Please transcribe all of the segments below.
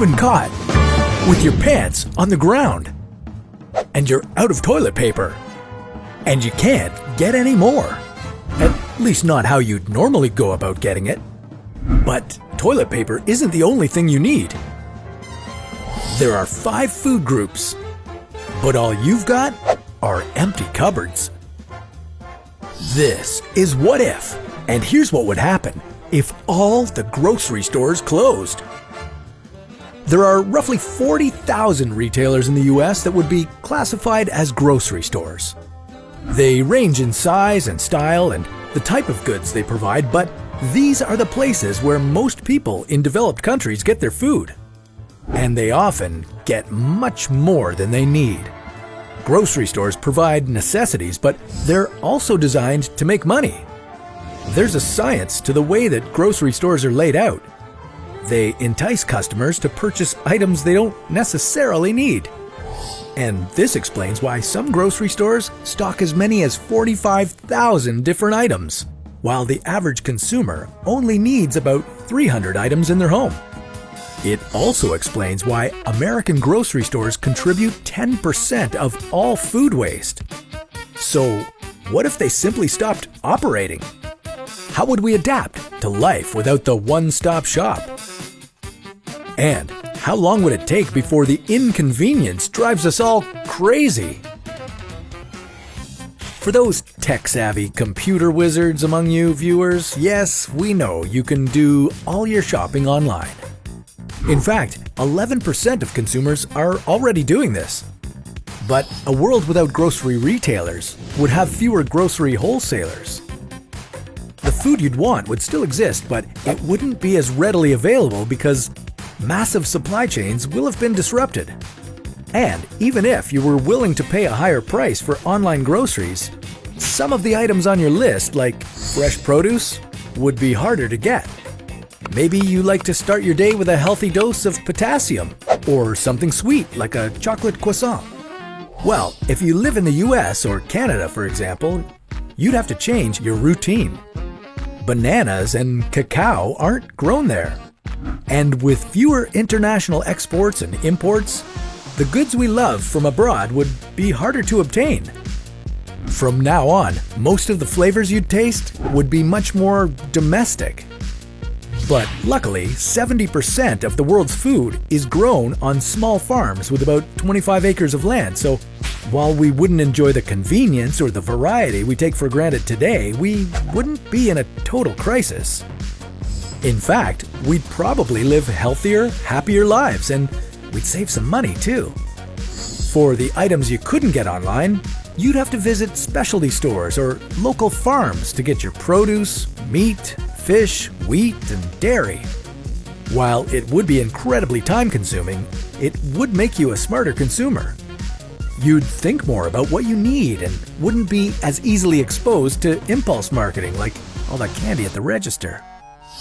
been caught with your pants on the ground and you're out of toilet paper and you can't get any more. At least not how you'd normally go about getting it. But toilet paper isn't the only thing you need. There are 5 food groups, but all you've got are empty cupboards. This is What If, and here's what would happen if all the grocery stores closed. There are roughly 40,000 retailers in the US that would be classified as grocery stores. They range in size and style and the type of goods they provide, but these are the places where most people in developed countries get their food. And they often get much more than they need. Grocery stores provide necessities, but they're also designed to make money. There's a science to the way that grocery stores are laid out. They entice customers to purchase items they don't necessarily need. And this explains why some grocery stores stock as many as 45,000 different items, while the average consumer only needs about 300 items in their home. It also explains why American grocery stores contribute 10% of all food waste. So, what if they simply stopped operating? How would we adapt to life without the one-stop shop? And how long would it take before the inconvenience drives us all crazy? For those tech-savvy computer wizards among you viewers, yes, we know you can do all your shopping online. In fact, 11% of consumers are already doing this. But a world without grocery retailers would have fewer grocery wholesalers. The food you'd want would still exist, but it wouldn't be as readily available because massive supply chains will have been disrupted. And even if you were willing to pay a higher price for online groceries, some of the items on your list, like fresh produce, would be harder to get. Maybe you like to start your day with a healthy dose of potassium, or something sweet like a chocolate croissant. Well, if you live in the US or Canada, for example, you'd have to change your routine. Bananas and cacao aren't grown there. And with fewer international exports and imports, the goods we love from abroad would be harder to obtain. From now on, most of the flavors you'd taste would be much more domestic. But luckily, 70% of the world's food is grown on small farms with about 25 acres of land, so while we wouldn't enjoy the convenience or the variety we take for granted today, we wouldn't be in a total crisis. In fact, we'd probably live healthier, happier lives, and we'd save some money too. For the items you couldn't get online, you'd have to visit specialty stores or local farms to get your produce, meat, fish, wheat, and dairy. While it would be incredibly time-consuming, it would make you a smarter consumer. You'd think more about what you need and wouldn't be as easily exposed to impulse marketing like all that candy at the register.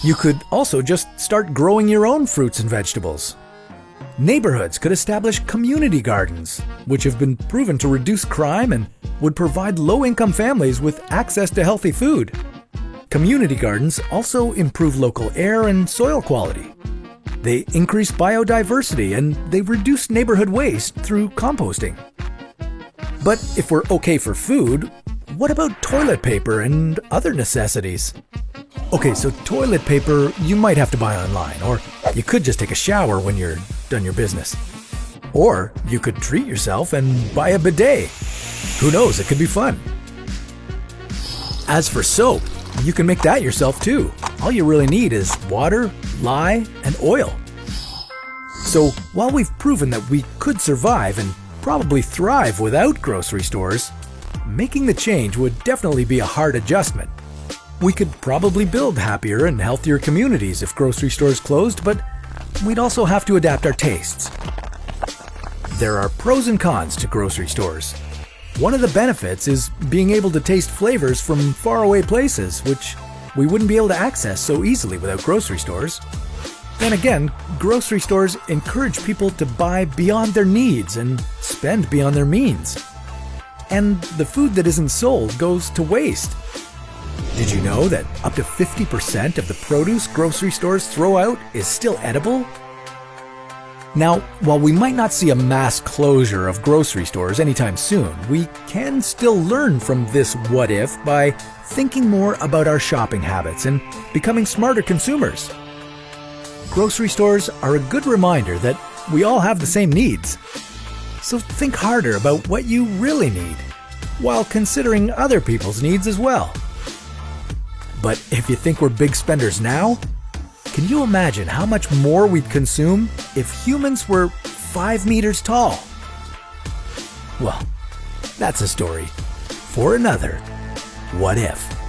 You could also just start growing your own fruits and vegetables. Neighborhoods could establish community gardens, which have been proven to reduce crime and would provide low-income families with access to healthy food. Community gardens also improve local air and soil quality. They increase biodiversity and they reduce neighborhood waste through composting. But if we're okay for food, what about toilet paper and other necessities? Okay, so toilet paper you might have to buy online, or you could just take a shower when you're done your business. Or you could treat yourself and buy a bidet. Who knows, it could be fun. As for soap, you can make that yourself too. All you really need is water, lye, and oil. So while we've proven that we could survive and probably thrive without grocery stores, making the change would definitely be a hard adjustment. We could probably build happier and healthier communities if grocery stores closed, but we'd also have to adapt our tastes. There are pros and cons to grocery stores. One of the benefits is being able to taste flavors from faraway places, which we wouldn't be able to access so easily without grocery stores. Then again, grocery stores encourage people to buy beyond their needs and spend beyond their means. And the food that isn't sold goes to waste. Did you know that up to 50% of the produce grocery stores throw out is still edible? Now, while we might not see a mass closure of grocery stores anytime soon, we can still learn from this what if by thinking more about our shopping habits and becoming smarter consumers. Grocery stores are a good reminder that we all have the same needs. So think harder about what you really need, while considering other people's needs as well. But if you think we're big spenders now, can you imagine how much more we'd consume if humans were 5 meters tall? Well, that's a story for another What If.